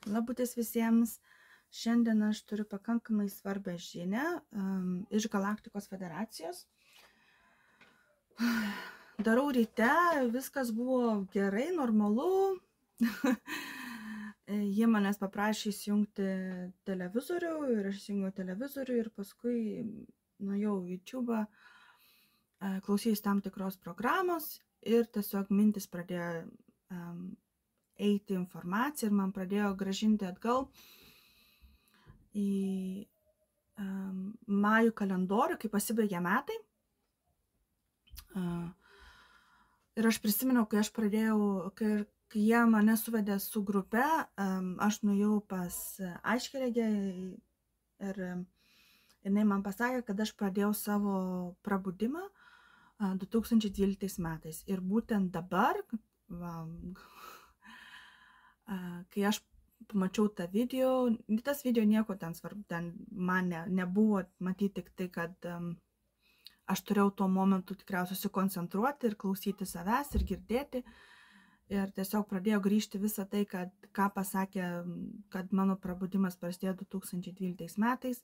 Labutės visiems. Šiandien aš turiu pakankamai svarbią žinią iš Galaktikos federacijos. Darau ryte, viskas buvo gerai, normalu. Jie manęs paprašė įsijungti televizorių ir aš įsijungiau televizorių ir paskui nuėjau į YouTube, klausys tam tikros programos ir tiesiog mintis pradėjo eiti informaciją ir man pradėjo gražinti atgal į majų kalendorių, kai pasibaigė metai. Ir aš prisiminiau, kai aš pradėjau, kai jie mane suvedė su grupe, aš nuėjau pas aiškiaregę ir jinai man pasakė, kad aš pradėjau savo prabudimą 2012 metais. Ir būtent dabar, kai aš pamačiau tą video, tas video nieko ten svarbu, ten man nebuvo matyti tik tai, kad aš turėjau tuo momentu tikriausiai susikoncentruoti ir klausyti savęs ir girdėti. Ir tiesiog pradėjo grįžti visą tai, ką pasakė, kad mano prabudimas prasidėjo 2012 metais.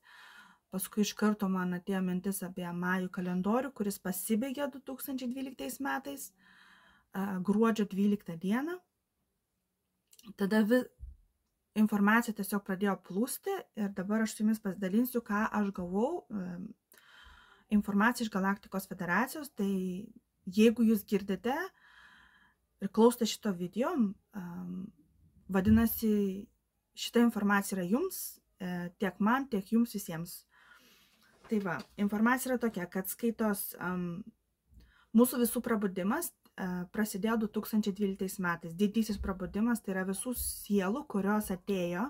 Paskui iš karto man atėjo mintis apie majų kalendorių, kuris pasibaigė 2012 metais, gruodžio 12 dieną. Tada informacija tiesiog pradėjo plūsti ir dabar aš su jumis pasidalinsiu, ką aš gavau informaciją iš Galaktikos federacijos. Tai jeigu jūs girdite ir klausote šito video, vadinasi, šita informacija yra jums, tiek man, tiek jums visiems. Tai va, informacija yra tokia, kad skaitos mūsų visų prabudimas prasidėjo 2012 metais. Didysis prabudimas tai yra visų sielų, kurios atėjo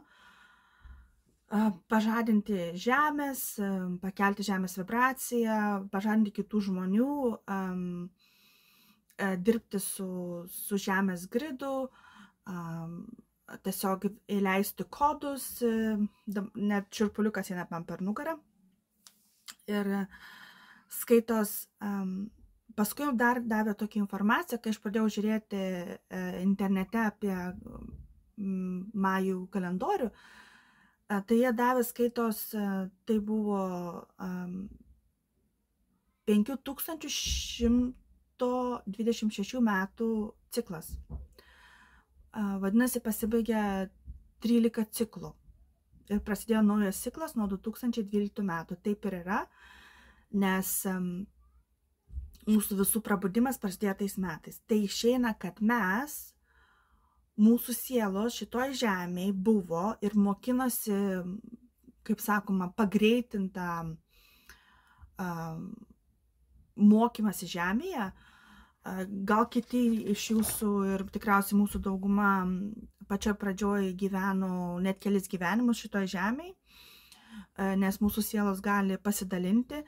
pažadinti žemės, pakelti žemės vibraciją, pažadinti kitų žmonių, dirbti su žemės gridu, tiesiog įleisti kodus, net šiurpuliukas eina man per nugarą. Ir skaitos, paskui dar davė tokią informaciją, kai aš pradėjau žiūrėti internete apie majų kalendorių, tai jie davė skaitos, tai buvo 5126 metų ciklas. Vadinasi, pasibaigė 13 ciklų. Ir prasidėjo naujas ciklas nuo 2012 metų. Taip ir yra, nes mūsų visų prabudimas prasidėjo tais metais. Tai išeina, kad mes, mūsų sielos šitoj žemėje buvo ir mokinosi, kaip sakoma, pagreitintą mokymasi žemėje. Gal kiti iš jūsų ir tikriausiai mūsų dauguma pačioje pradžioje gyveno net kelis gyvenimus šitoj žemėje, nes mūsų sielos gali pasidalinti,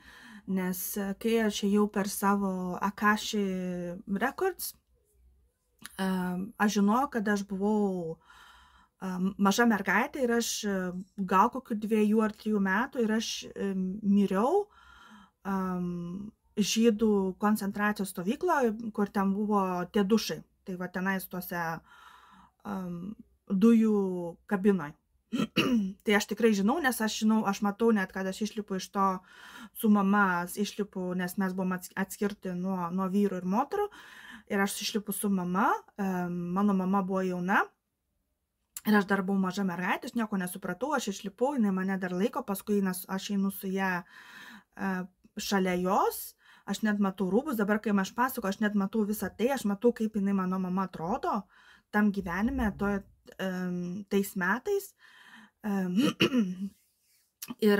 nes kai aš ėjau per savo Akashi Records, aš žinojau, kad aš buvau maža mergaitė ir aš gal kokių 2 ar 3 metų ir aš miriau žydų koncentracijos stovykloje, kur ten buvo tie dušai. Tai va tenais tuose dujų kabinoje. Tai aš tikrai žinau, nes aš matau net, kad aš išlipu iš to su mama, išlipu, nes mes buvom atskirti nuo vyrų ir moterų. Ir aš išlipu su mama, mano mama buvo jauna ir aš dar buvau maža mergaitė, aš nieko nesupratau, aš išlipau, jinai mane dar laiko, paskui aš einu su ją šalia jos, aš net matau rūbus, dabar kai aš pasakoju, aš net matau visą tai, aš matau, kaip jinai mano mama atrodo tam gyvenime, tais metais. Ir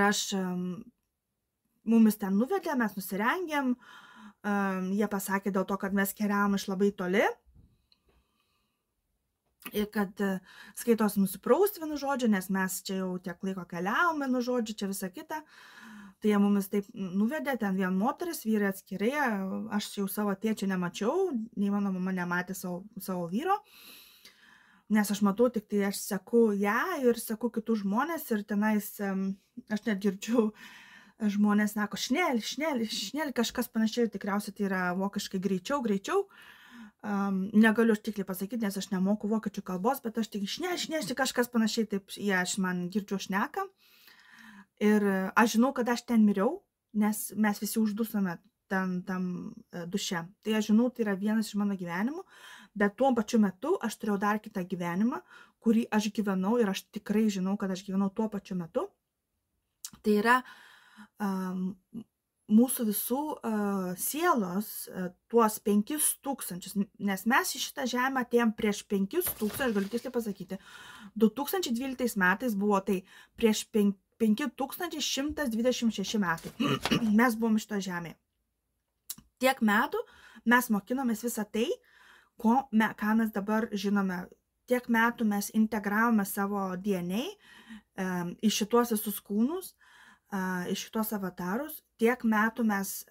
mumis ten nuvedė, mes nusirengėm, jie pasakė dėl to, kad mes keliavom iš labai toli ir kad skaitos nusipraust vienu žodžiu, nes mes čia jau tiek laiko keliavom vienu žodžiu, čia visa kita. Tai jie mumis taip nuvedė, ten vien moteris, vyrai atskirai, aš jau savo tėčio nemačiau, nei mano mama nematė savo vyro, nes aš matau, tik tai aš seku ją ir seku kitus žmonės ir tenais aš net girdžiu, žmonės sako, šnel, kažkas panašiai, tikriausiai tai yra vokiškai greičiau. Negaliu tikliai pasakyti, nes aš nemoku vokiečių kalbos, bet aš tik šnešti kažkas panašiai, taip jie aš man girdžiu šneka. Ir aš žinau, kad aš ten miriau, nes mes visi uždusome tam duše. Tai aš žinau, tai yra vienas iš mano gyvenimų, bet tuo pačiu metu aš turėjau dar kitą gyvenimą, kurį aš gyvenau ir aš tikrai žinau, kad aš gyvenau tuo pačiu metu. Tai yra mūsų visų sielos, tuos 5000, nes mes į šitą žemę atėjom prieš 5000, aš galiu tiksliai pasakyti, 2012 metais buvo tai prieš 5126 metai. Mes buvom šito žemėje. Tiek metų mes mokinomės visą tai, ką mes dabar žinome. Tiek metų mes integravome savo DNA į šitos visus kūnus, į šitos avatarus. Tiek metų mes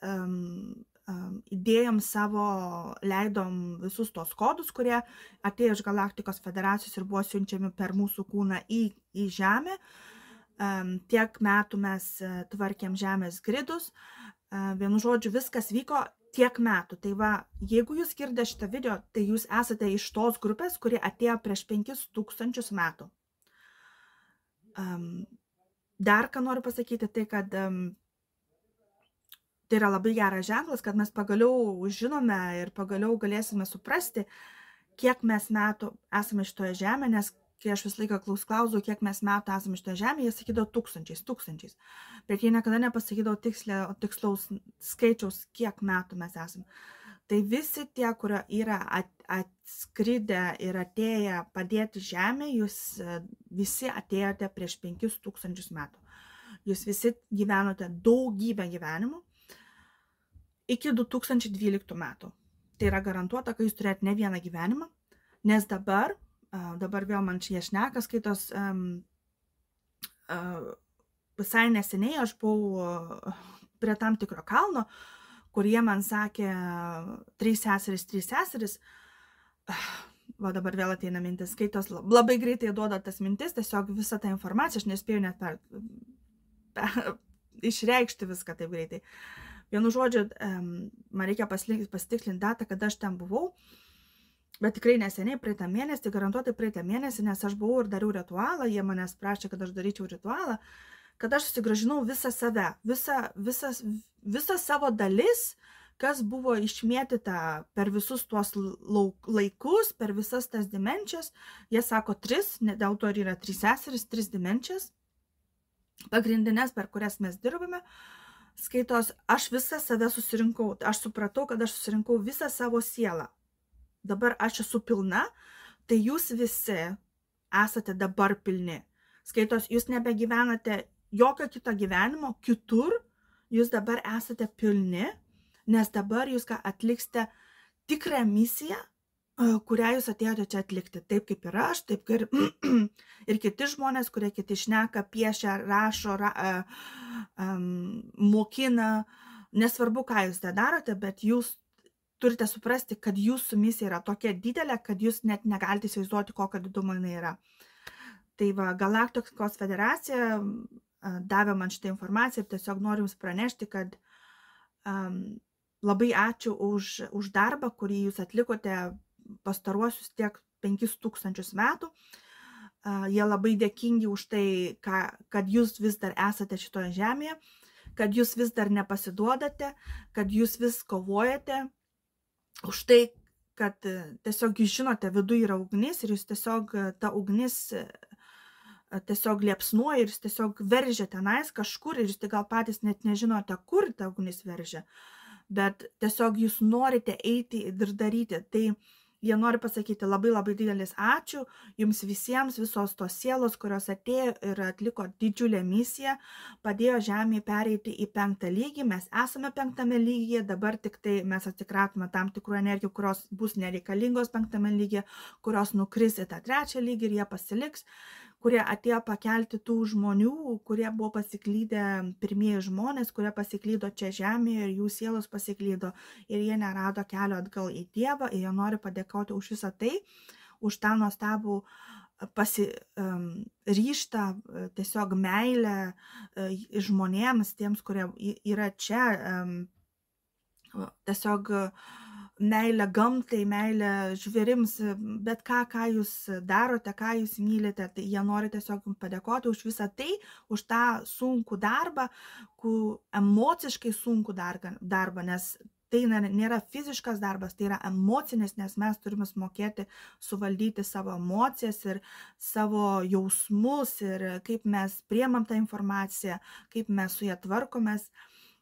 įdėjom savo, leidom visus tos kodus, kurie atėjo iš Galaktikos federacijos ir buvo siunčiami per mūsų kūną į Žemę. Tiek metų mes tvarkėm Žemės gridus. Vienu žodžiu, viskas vyko tiek metų. Tai va, jeigu jūs girdite šitą video, tai jūs esate iš tos grupės, kurie atėjo prieš 5000 metų. Dar ką noriu pasakyti, tai kad tai yra labai geras ženklas, kad mes pagaliau žinome ir pagaliau galėsime suprasti, kiek mes metų esame šitoje žemėje, nes kai aš visą laiką klausau, kiek mes metų esame šitoje žemėje, jie sakydavo tūkstančiais. Bet jie niekada nepasakydavo tikslaus skaičiaus, kiek metų mes esame. Tai visi tie, kurie yra atskridę ir atėję padėti žemė, jūs visi atėjote prieš 5000 metų. Jūs visi gyvenote daugybę gyvenimų iki 2012 metų. Tai yra garantuota, kad jūs turėt ne vieną gyvenimą, nes dabar vėl man čia šneka skaitos, visai neseniai aš buvau prie tam tikro kalno, kur jie man sakė 3 seserys, va dabar vėl ateina mintis, skaitos labai greitai duoda tas mintis, tiesiog visą tą informaciją, aš nespėjau net išreikšti viską taip greitai. Vienu žodžiu, man reikia pasitikslinti datą, kada aš ten buvau, bet tikrai neseniai, praeitą mėnesį, garantuotai praeitą mėnesį, nes aš buvau ir dariau ritualą, jie manęs prašė, kad aš daryčiau ritualą, kad aš susigražinau visą save, visą savo dalis, kas buvo išmėtyta per visus tuos laikus, per visas tas dimensijas. Jie sako 3, dėl to ir yra 3 seserys, 3 dimensijas, pagrindinės, per kurias mes dirbame. Skaitos, aš visą save susirinkau, aš supratau, kad aš susirinkau visą savo sielą. Dabar aš esu pilna, tai jūs visi esate dabar pilni. Skaitos, jūs nebegyvenate jokio kito gyvenimo, kitur jūs dabar esate pilni, nes dabar jūs atliksite tikrą misiją, kurią jūs atėjote čia atlikti. Taip kaip ir aš, taip kaip ir kiti žmonės, kurie kiti šneka, piešia, rašo, mokina. Nesvarbu, ką jūs te darote, bet jūs turite suprasti, kad jūsų misija yra tokia didelė, kad jūs net negalite įsivaizduoti, kokio didumo jinai yra. Tai va, Galaktikos federacija davė man šitą informaciją ir tiesiog noriu jums pranešti, kad labai ačiū už darbą, kurį jūs atlikote pastaruosius tiek 5000 metų. Jie labai dėkingi už tai, kad jūs vis dar esate šitoje žemėje, kad jūs vis dar nepasiduodate, kad jūs vis kovojate už tai, kad tiesiog jūs žinote, viduje yra ugnis ir jūs tiesiog ta ugnis tiesiog liepsnuoja ir jūs tiesiog veržia tenais kažkur ir jūs gal patys net nežinote, kur ta ugnis veržia, bet tiesiog jūs norite eiti ir daryti. Tai jie nori pasakyti labai labai didelis ačiū jums visiems, visos tos sielos, kurios atėjo ir atliko didžiulę misiją, padėjo žemėje pereiti į 5. lygį. Mes esame 5. lygyje, dabar tik tai mes atsikratome tam tikrų energijų, kurios bus nereikalingos 5. lygyje, kurios nukris į tą 3. lygį ir jie pasiliks, kurie atėjo pakelti tų žmonių, kurie buvo pasiklydę, pirmieji žmonės, kurie pasiklydo čia žemėje ir jų sielos pasiklydo ir jie nerado kelio atgal į Dievą ir jie nori padėkoti už visą tai, už tą nuostabų ryžtą, tiesiog meilę žmonėms, tiems, kurie yra čia, tiesiog meilę gamtai, meilę žvėrims, bet ką jūs darote, ką jūs mylite, tai jie nori tiesiog jums padėkoti už visą tai, už tą sunkų darbą, emociškai sunkų darbą, nes tai nėra fiziškas darbas, tai yra emocinis, nes mes turime mokėti suvaldyti savo emocijas ir savo jausmus ir kaip mes priemam tą informaciją, kaip mes su ją tvarkomės.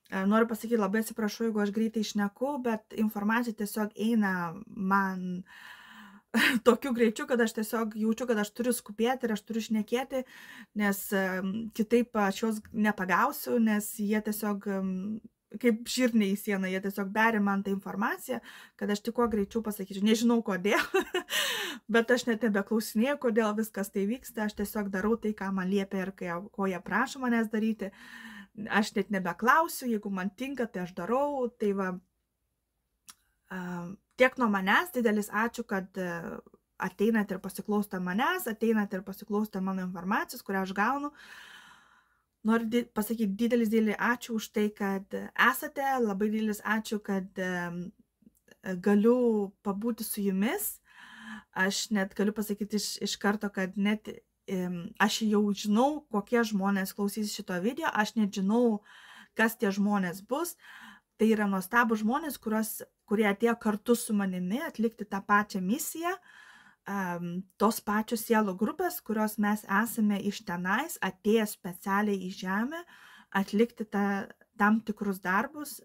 Noriu pasakyti, labai atsiprašau, jeigu aš greitai šneku, bet informacija tiesiog eina man tokiu greičiu, kad aš tiesiog jaučiu, kad aš turiu skubėti ir aš turiu šnekėti, nes kitaip aš juos nepagausiu, nes jie tiesiog kaip žirniai į sieną, jie tiesiog beria man tą informaciją, kad aš tik kuo greičiau pasakyčiau. Nežinau kodėl, bet aš net nebeklausinėjau, kodėl viskas tai vyksta, aš tiesiog darau tai, ką man liepia ir ko jie prašo manęs daryti. Aš net nebeklausiu, jeigu man tinka, tai aš darau. Tai va, tiek nuo manęs, didelis ačiū, kad ateinat ir pasiklausot manęs, ateinat ir pasiklausot mano informacijos, kurią aš gaunu. Noriu pasakyti didelį ačiū už tai, kad esate, labai didelis ačiū, kad galiu pabūti su jumis. Aš net galiu pasakyti iš karto, kad net aš jau žinau, kokie žmonės klausys šito video, aš net žinau, kas tie žmonės bus. Tai yra nuostabūs žmonės, kurie atėjo kartu su manimi atlikti tą pačią misiją, tos pačios sielų grupės, kurios mes esame iš tenais, atėję specialiai į žemę, atlikti tam tikrus darbus.